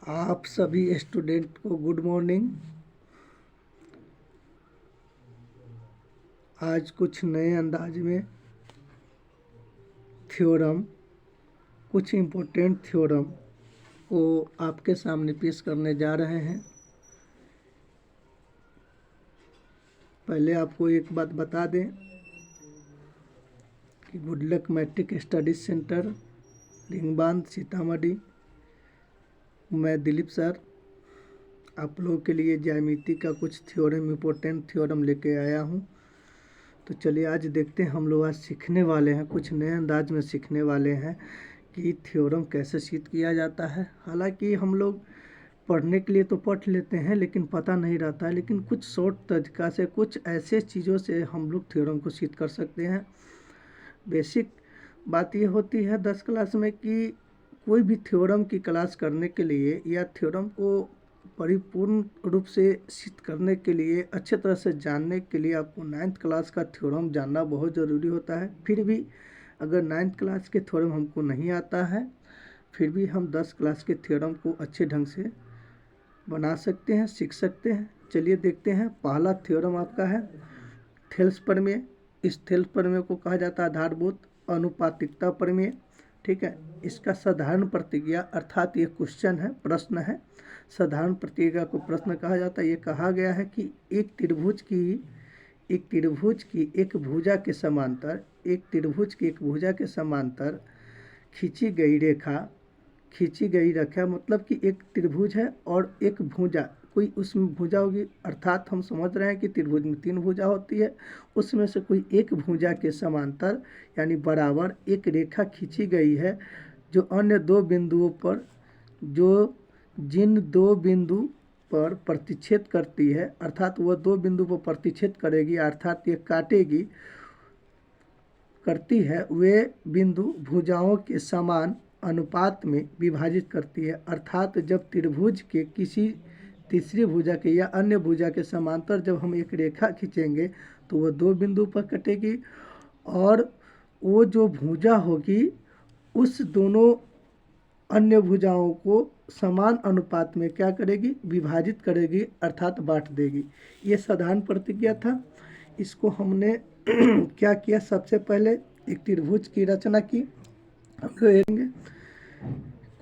आप सभी स्टूडेंट को गुड मॉर्निंग। आज कुछ नए अंदाज में थ्योरम, कुछ इम्पोर्टेंट थ्योरम को आपके सामने पेश करने जा रहे हैं। पहले आपको एक बात बता दें कि good luck matric studies centre, Ringbandh, Sitamarhi, मैं दिलीप सर आप लोगों के लिए ज्यामिति का कुछ थ्योरम, इम्पोर्टेंट थ्योरम लेके आया हूँ। तो चलिए आज देखते हैं, हम लोग आज सीखने वाले हैं, कुछ नए अंदाज में सीखने वाले हैं कि थ्योरम कैसे सिद्ध किया जाता है। हालांकि हम लोग पढ़ने के लिए तो पढ़ लेते हैं लेकिन पता नहीं रहता है, लेकिन कुछ शॉर्ट तरीका से, कुछ ऐसे चीज़ों से हम लोग थ्योरम को सिद्ध कर सकते हैं। बेसिक बात ये होती है 10 क्लास में कि कोई भी थ्योरम की क्लास करने के लिए या थ्योरम को परिपूर्ण रूप से सिद्ध करने के लिए, अच्छे तरह से जानने के लिए आपको 9th क्लास का थ्योरम जानना बहुत ज़रूरी होता है। फिर भी अगर 9th क्लास के थ्योरम हमको नहीं आता है, फिर भी हम 10 क्लास के थ्योरम को अच्छे ढंग से बना सकते हैं, सीख सकते हैं। चलिए देखते हैं। पहला थ्योरम आपका है थेल्स प्रमेय। इस थेल्स प्रमेय को कहा जाता है आधारभूत अनुपातिकता प्रमेय। ठीक है, इसका साधारण प्रतिक्रिया अर्थात ये क्वेश्चन है, प्रश्न है। साधारण प्रतिक्रिया को प्रश्न कहा जाता है। ये कहा गया है कि एक त्रिभुज की एक भुजा के समांतर, खींची गई रेखा, मतलब कि एक त्रिभुज है और एक भुजा, कोई उसमें भुजा होगी, अर्थात हम समझ रहे हैं कि त्रिभुज में 3 भुजा होती है, उसमें से कोई एक भुजा के समांतर यानी बराबर एक रेखा खींची गई है जो अन्य 2 बिंदुओं पर, जिन 2 बिंदु पर प्रतिच्छेद करती है, अर्थात वह 2 बिंदु पर प्रतिच्छेद करेगी, अर्थात ये करती है, वे बिंदु भुजाओं के समान अनुपात में विभाजित करती है। अर्थात जब त्रिभुज के किसी तीसरी भुजा के या अन्य भुजा के समांतर जब हम एक रेखा खींचेंगे तो वह 2 बिंदु पर कटेगी और वो जो भुजा होगी उस दोनों अन्य भुजाओं को समान अनुपात में क्या करेगी, विभाजित करेगी, अर्थात बांट देगी। ये साधारण प्रतिक्रिया था। इसको हमने क्या किया, सबसे पहले एक त्रिभुज की रचना की। हम लोग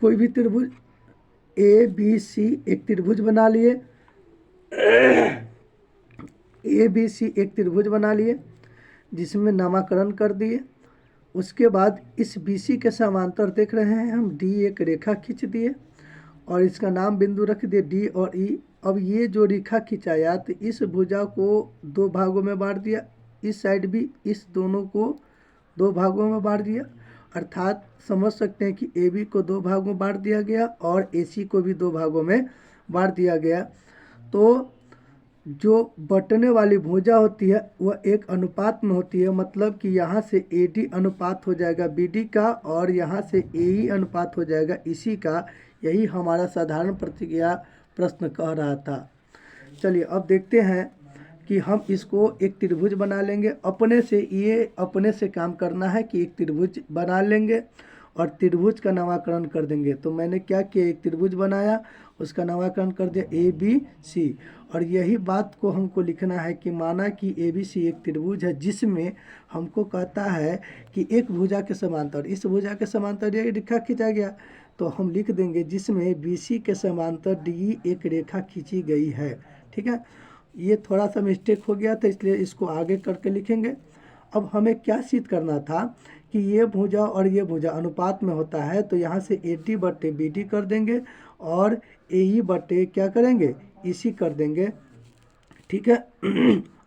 कोई भी त्रिभुज ABC एक त्रिभुज बना लिए, ABC एक त्रिभुज बना लिए जिसमें नामकरण कर दिए। उसके बाद इस BC के समांतर देख रहे हैं हम D एक रेखा खींच दिए और इसका नाम बिंदु रख दिए D और E। अब ये जो रेखा खिंचाया तो इस भुजा को 2 भागों में बांट दिया, इस साइड भी इस दोनों को 2 भागों में बांट दिया, अर्थात समझ सकते हैं कि AB को 2 भागों में बांट दिया गया और AC को भी 2 भागों में बांट दिया गया। तो जो बटने वाली भुजा होती है वह एक अनुपात में होती है, मतलब कि यहाँ से AD अनुपात हो जाएगा BD का और यहाँ से AE अनुपात हो जाएगा EC का। यही हमारा साधारण प्रतिक्रिया प्रश्न कह रहा था। चलिए अब देखते हैं कि हम इसको एक त्रिभुज बना लेंगे अपने से। ये अपने से काम करना है कि एक त्रिभुज बना लेंगे और त्रिभुज का नामकरण कर देंगे। तो मैंने क्या किया, एक त्रिभुज बनाया, उसका नामकरण कर दिया ABC। और यही बात को हमको लिखना है कि माना कि ABC एक त्रिभुज है जिसमें हमको कहता है कि एक भुजा के समांतर, इस भुजा के समांतर ये रेखा खींचा गया, तो हम लिख देंगे जिसमें BC के समांतर DE एक रेखा खींची गई है। ठीक है, ये थोड़ा सा मिस्टेक हो गया था इसलिए इसको आगे करके लिखेंगे। अब हमें क्या सिद्ध करना था कि ये भुजा और ये भुजा अनुपात में होता है, तो यहाँ से AD बटे BD कर देंगे और AE बटे क्या करेंगे, EC कर देंगे। ठीक है,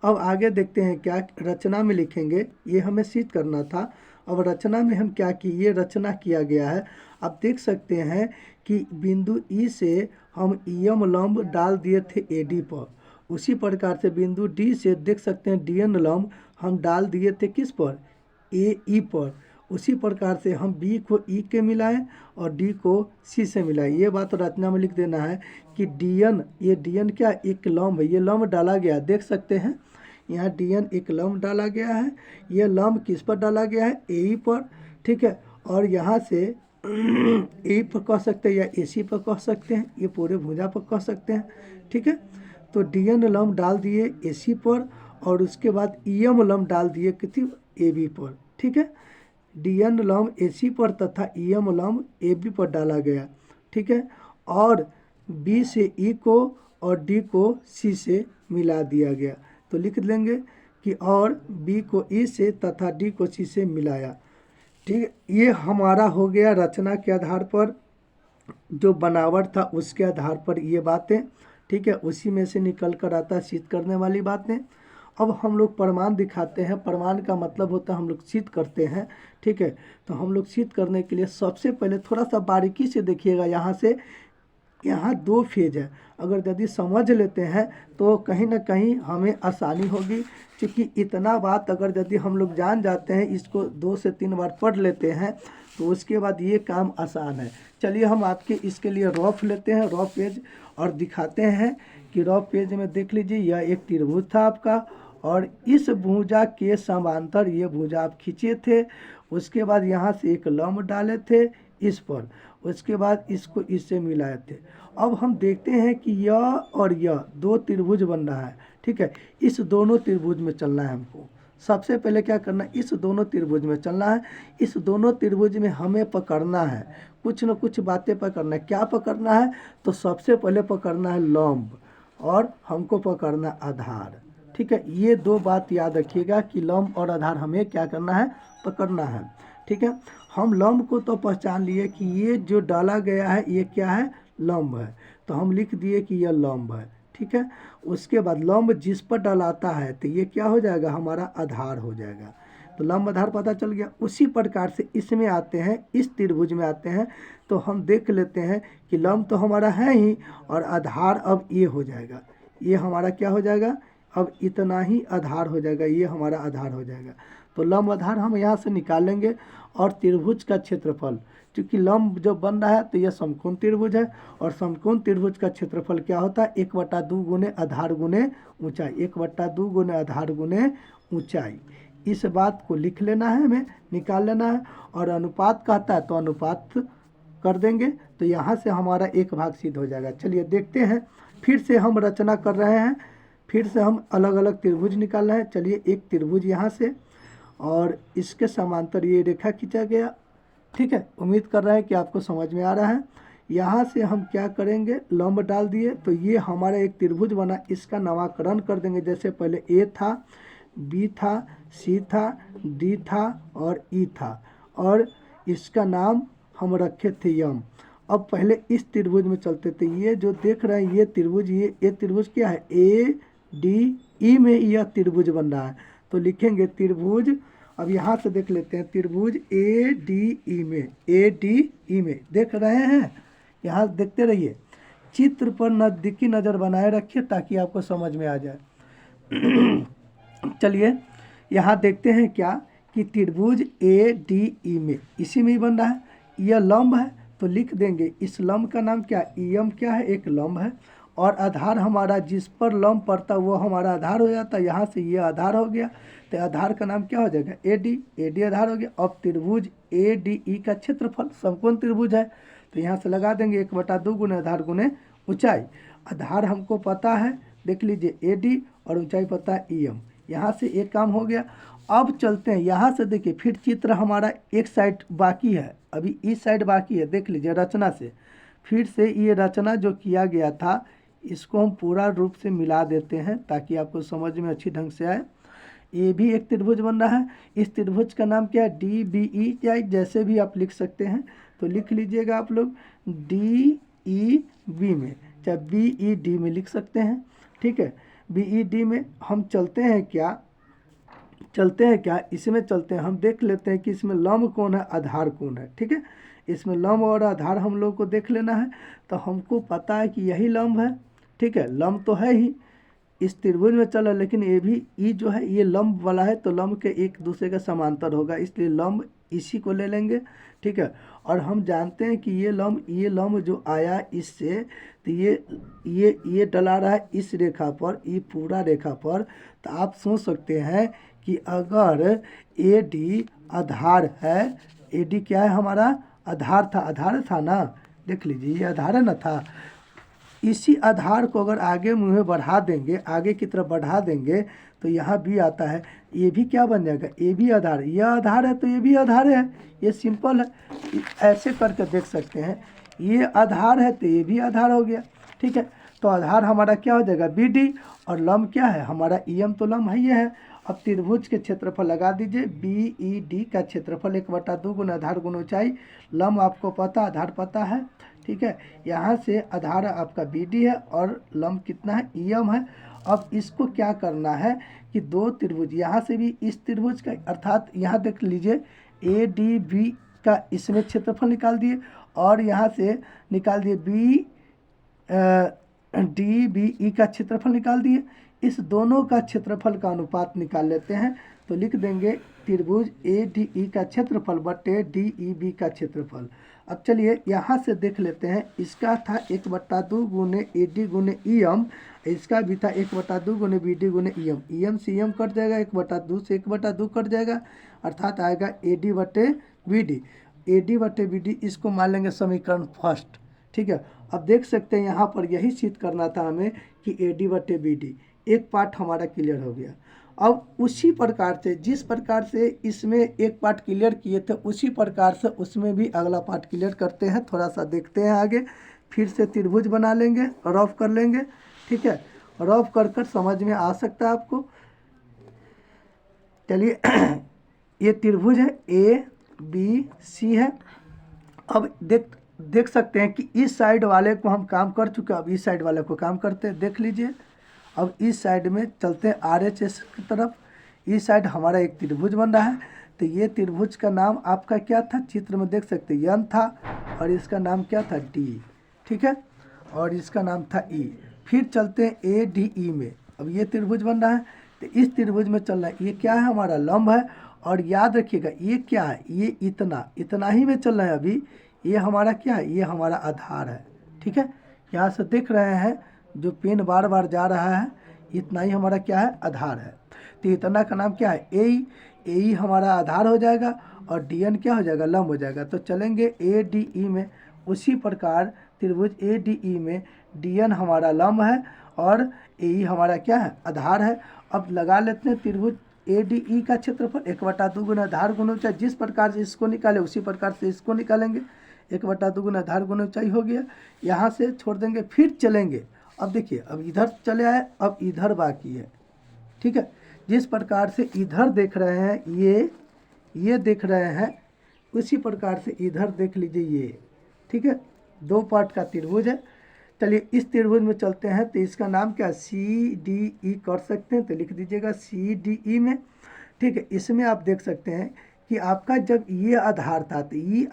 अब आगे देखते हैं क्या रचना में लिखेंगे, ये हमें सिद्ध करना था। अब रचना में हम क्या की, ये रचना किया गया है। आप देख सकते हैं कि बिंदु E से हम EM लंब डाल दिए थे AD पर, उसी प्रकार से बिंदु D से देख सकते हैं DN लंब हम डाल दिए थे किस पर, AE पर। उसी प्रकार से हम B को E के मिलाएं और D को C से मिलाएं। ये बात रचना में लिख देना है कि DN, ये DN क्या, एक लंब है, ये लंब डाला गया, देख सकते हैं यहाँ DN एक लंब डाला गया है। ये लंब किस पर डाला गया है, AE पर। ठीक है, और यहाँ से ए पर कह सकते हैं या AC पर कह सकते हैं, ये पूरे भुजा पर कह सकते हैं। ठीक है, तो DN लंब डाल दिए AC पर और उसके बाद EM लंब डाल दिए किसी AB पर। ठीक है, DN लंब AC पर तथा EM लंब AB पर डाला गया। ठीक है, और B से E को और D को C से मिला दिया गया। तो लिख लेंगे कि और B को E से तथा D को C से मिलाया। ठीक है, ये हमारा हो गया रचना के आधार पर, जो बनावट था उसके आधार पर ये बातें। ठीक है, उसी में से निकल कर आता है सिद्ध करने वाली बातें। अब हम लोग प्रमाण दिखाते हैं। प्रमाण का मतलब होता है हम लोग सिद्ध करते हैं। ठीक है, तो हम लोग सिद्ध करने के लिए सबसे पहले थोड़ा सा बारीकी से देखिएगा। यहाँ 2 फेज है, अगर यदि समझ लेते हैं तो कहीं ना कहीं हमें आसानी होगी। क्योंकि इतना बात अगर यदि हम लोग जान जाते हैं, इसको 2 से 3 बार पढ़ लेते हैं, तो उसके बाद ये काम आसान है। चलिए हम आपके इसके लिए रफ लेते हैं, रफ पेज, और दिखाते हैं कि रफ पेज में देख लीजिए यह एक त्रिभुज था आपका, और इस भुजा के समांतर ये भुजा आप खींचे थे। उसके बाद यहाँ से एक लंब डाले थे इस पर, उसके बाद इसको इससे मिलाए थे। अब हम देखते हैं कि यह और यह 2 त्रिभुज बन रहा है। ठीक है, इस दोनों त्रिभुज में चलना है हमको। सबसे पहले क्या करना है, इस दोनों त्रिभुज में चलना है। इस दोनों त्रिभुज में हमें पकड़ना है, कुछ न कुछ बातें पकड़ना है। क्या पकड़ना है, तो सबसे पहले पकड़ना है लंब और हमको पकड़ना आधार। ठीक है, ये 2 बात याद रखिएगा कि लंब और आधार हमें क्या करना है, पकड़ना है। ठीक है, हम लंब को तो पहचान लिए कि ये जो डाला गया है ये क्या है, लंब है, तो हम लिख दिए कि यह लंब है। ठीक है, उसके बाद लंब जिस पर डलाता है तो ये क्या हो जाएगा, हमारा आधार हो जाएगा। तो लंब आधार पता चल गया। उसी प्रकार से इसमें आते हैं, इस त्रिभुज में आते हैं, तो हम देख लेते हैं कि लंब तो हमारा है ही, और आधार अब ये हो जाएगा। ये हमारा क्या हो जाएगा, अब इतना ही आधार हो जाएगा, ये हमारा आधार हो जाएगा। तो लंब आधार हम यहाँ से निकालेंगे। और त्रिभुज का क्षेत्रफल, क्योंकि लंब जो बन रहा है तो यह समकोण त्रिभुज है, और समकोण त्रिभुज का क्षेत्रफल क्या होता है, 1/2 गुने आधार गुने ऊंचाई, 1/2 गुने आधार गुने ऊंचाई। इस बात को लिख लेना है, हमें निकाल लेना है। और अनुपात कहता है तो अनुपात कर देंगे, तो यहाँ से हमारा 1 भाग सिद्ध हो जाएगा। चलिए देखते हैं, फिर से हम रचना कर रहे हैं, फिर से हम अलग अलग त्रिभुज निकाल रहे हैं। चलिए एक त्रिभुज यहाँ से, और इसके समांतर ये रेखा खींचा गया। ठीक है, उम्मीद कर रहे हैं कि आपको समझ में आ रहा है। यहाँ से हम क्या करेंगे, लंब डाल दिए, तो ये हमारा एक त्रिभुज बना। इसका नामकरण कर देंगे, जैसे पहले A था, B था, C था, D था और E था, और इसका नाम हम रखे थे यम। अब पहले इस त्रिभुज में चलते थे। ये जो देख रहे हैं ये त्रिभुज, ये त्रिभुज क्या है, ADE में यह त्रिभुज बन रहा है। तो लिखेंगे त्रिभुज, अब यहाँ से देख लेते हैं, त्रिभुज ADE में, ADE में देख रहे हैं, यहाँ देखते रहिए। चित्र पर नज़दीकी नज़र बनाए रखिए ताकि आपको समझ में आ जाए। चलिए यहाँ देखते हैं क्या कि त्रिभुज ADE में, इसी में ही बन रहा है। यह लंब है, तो लिख देंगे इस लंब का नाम क्या, EM क्या है, एक लंब है। और आधार हमारा जिस पर लंब पड़ता वो हमारा आधार हो जाता है। यहाँ से ये आधार हो गया, तो आधार का नाम क्या हो जाएगा, AD आधार हो गया। अब त्रिभुज ADE का क्षेत्रफल, समकोण त्रिभुज है, तो यहाँ से लगा देंगे 1/2 गुने आधार गुने ऊंचाई। आधार हमको पता है, देख लीजिए AD, और ऊंचाई पता है EM। यहाँ से एक काम हो गया। अब चलते हैं यहाँ से, देखिए फिर चित्र हमारा एक साइड बाकी है, अभी इस साइड बाकी है। देख लीजिए रचना से, फिर से ये रचना जो किया गया था इसको हम पूरा रूप से मिला देते हैं ताकि आपको समझ में अच्छी ढंग से आए। ये भी एक त्रिभुज बन रहा है। इस त्रिभुज का नाम क्या है, DBE, या जैसे भी आप लिख सकते हैं, तो लिख लीजिएगा आप लोग DEB में, चाहे BED में लिख सकते हैं। ठीक है, BED में हम चलते हैं क्या, इसमें चलते हैं। हम देख लेते हैं कि इसमें लंब कौन है, आधार कौन है। ठीक है, इसमें लंब और आधार हम लोग को देख लेना है। तो हमको पता है कि यही लंब है। ठीक है, लंब तो है ही, इस त्रिभुज में चल रहा है, लेकिन ये भी ई जो है ये लंब वाला है, तो लंब के एक दूसरे का समांतर होगा, इसलिए लंब इसी को ले लेंगे। ठीक है, और हम जानते हैं कि ये लंब जो आया इससे, तो ये डला रहा है इस रेखा पर, ये पूरा रेखा पर। तो आप सोच सकते हैं कि अगर AD आधार है, AD क्या है हमारा, आधार था ना, देख लीजिए ये आधार है ना था। इसी आधार को अगर आगे मुँह बढ़ा देंगे, आगे की तरफ बढ़ा देंगे तो यहाँ भी आता है, ये भी क्या बन जाएगा, ये भी आधार, यह आधार है तो ये भी आधार है, ये सिंपल है। ऐसे करके देख सकते हैं, ये आधार है तो ये भी आधार हो गया, ठीक है। तो आधार हमारा क्या हो जाएगा बी डी, और लंब क्या है हमारा ई एम, तो लंब है ये है। अब त्रिभुज के क्षेत्रफल लगा दीजिए, बी ई डी का क्षेत्रफल 1/2 गुना आधार गुना ऊंचाई, लंब आपको पता, आधार पता है, ठीक है। यहाँ से आधार आपका बी डी है और लंब कितना है, ई एम है। अब इसको क्या करना है कि दो त्रिभुज, यहाँ से भी इस त्रिभुज का, अर्थात यहाँ देख लीजिए ए डी बी का इसमें क्षेत्रफल निकाल दिए, और यहाँ से निकाल दिए बी डी बी ई का क्षेत्रफल निकाल दिए। इस दोनों का क्षेत्रफल का अनुपात निकाल लेते हैं, तो लिख देंगे त्रिभुज ए डी ई का क्षेत्रफल बटे डी ई बी का क्षेत्रफल। अब चलिए यहाँ से देख लेते हैं, इसका था 1/2 गुने ए डी गुने ई एम, इसका भी था 1/2 गुने बी डी गुने ई एम से ई एम कट जाएगा, 1/2 से 1/2 कट जाएगा, अर्थात आएगा ए डी बटे बी डी। ए डी बटे बी डी इसको मान लेंगे समीकरण फर्स्ट, ठीक है। अब देख सकते हैं यहाँ पर यही सिद्ध करना था हमें कि ए डी बटे बी डी, एक पार्ट हमारा क्लियर हो गया। अब उसी प्रकार से, जिस प्रकार से इसमें एक पार्ट क्लियर किए थे, उसी प्रकार से उसमें भी अगला पार्ट क्लियर करते हैं। थोड़ा सा देखते हैं आगे, फिर से त्रिभुज बना लेंगे, रफ कर लेंगे, ठीक है। रफ कर कर समझ में आ सकता है आपको। चलिए ये त्रिभुज है, ए बी सी है। अब देख सकते हैं कि इस साइड वाले को हम काम कर चुके हैं, अब इस साइड वाले को काम करते हैं, देख लीजिए। अब इस साइड में चलते हैं आर एच एस की तरफ, इस साइड हमारा एक त्रिभुज बन रहा है। तो ये त्रिभुज का नाम आपका क्या था, चित्र में देख सकते हैं एन था, और इसका नाम क्या था डी, ठीक है, और इसका नाम था ई। फिर चलते हैं ए डी ई में, अब ये त्रिभुज बन रहा है, तो इस त्रिभुज में चल रहा है, ये क्या है हमारा लंब है, और याद रखिएगा ये क्या है, ये इतना ही में चल रहा है अभी, ये हमारा क्या है, ये हमारा आधार है, ठीक है। यहाँ से देख रहे हैं जो पेन बार बार जा रहा है, इतना ही हमारा क्या है, आधार है। तो इतना का नाम क्या है, ए हमारा आधार हो जाएगा, और डी एन क्या हो जाएगा, लंब हो जाएगा। तो चलेंगे ए डी ई में, उसी प्रकार त्रिभुज ए डी ई में डी एन हमारा लंब है और ए हमारा क्या है, आधार है। अब लगा लेते हैं त्रिभुज ए डी ई का क्षेत्रफल 1/2 गुना आधार गुना ऊंचाई, जिस प्रकार से इसको निकाले उसी प्रकार से इसको निकालेंगे, 1/2 गुना आधार गुना ऊंचाई हो गया। यहाँ से छोड़ देंगे, फिर चलेंगे। अब देखिए, अब इधर चले आए, अब इधर बाकी है, ठीक है। जिस प्रकार से इधर देख रहे हैं, ये देख रहे हैं, उसी प्रकार से इधर देख लीजिए ये, ठीक है। दो पार्ट का त्रिभुज है। चलिए इस त्रिभुज में चलते हैं, तो इसका नाम क्या, सी डी ई कर सकते हैं, तो लिख दीजिएगा सी डी ई में, ठीक है। इसमें आप देख सकते हैं कि आपका जब ये आधार था तो ये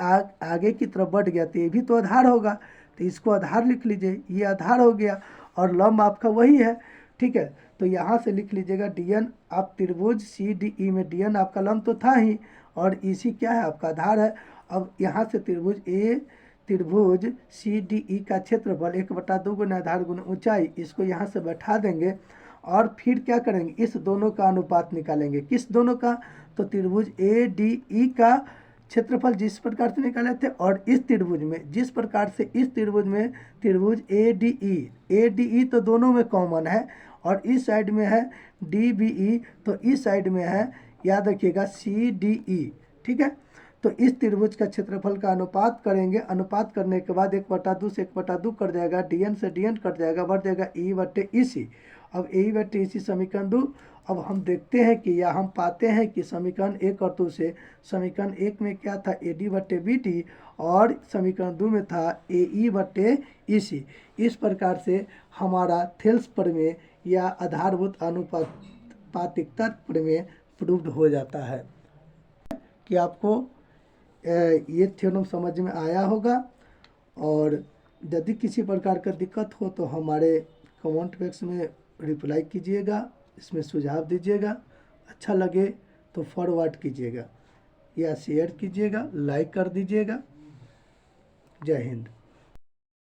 आगे की तरफ बढ़ गया, तो ये भी तो आधार होगा, तो इसको आधार लिख लीजिए, ये आधार हो गया, और लंब आपका वही है, ठीक है। तो यहाँ से लिख लीजिएगा डी एन, आप त्रिभुज सी डी ई में डी एन आपका लंब तो था ही, और इसी क्या है आपका आधार है। अब यहाँ से त्रिभुज सी डी ई का क्षेत्रफल 1/2 गुना आधार गुना ऊंचाई, इसको यहाँ से बैठा देंगे, और फिर क्या करेंगे, इस दोनों का अनुपात निकालेंगे। किस दोनों का, तो त्रिभुज ए डी ई का क्षेत्रफल जिस प्रकार से निकाले थे, और इस त्रिभुज में जिस प्रकार से इस त्रिभुज में त्रिभुज ए डी ई तो दोनों में कॉमन है, और इस साइड में है डी बी ई, तो इस साइड में है, याद रखिएगा सी डी ई, ठीक है। तो इस त्रिभुज का क्षेत्रफल का अनुपात करेंगे, अनुपात करने के बाद 1/2 से 1/2 कट जाएगा, डी एन से डी एन कट जाएगा, बढ़ जाएगा ई बटे ई सी। अब ए बटे ई सी समीकरण 2। अब हम देखते हैं कि, या हम पाते हैं कि समीकरण 1 और 2 से, समीकरण 1 में क्या था, ए डी बटे बी टी, और समीकरण 2 में था ए ई बटे ई सी। इस प्रकार से हमारा थेल्स प्रमेय या आधारभूत अनुपातिकता प्रमेय प्रूव्ड हो जाता है। कि आपको ये थ्योरम समझ में आया होगा, और यदि किसी प्रकार का दिक्कत हो तो हमारे कमेंट बॉक्स में रिप्लाई कीजिएगा, इसमें सुझाव दीजिएगा। अच्छा लगे तो फॉरवर्ड कीजिएगा या शेयर कीजिएगा, लाइक कर दीजिएगा। जय हिंद।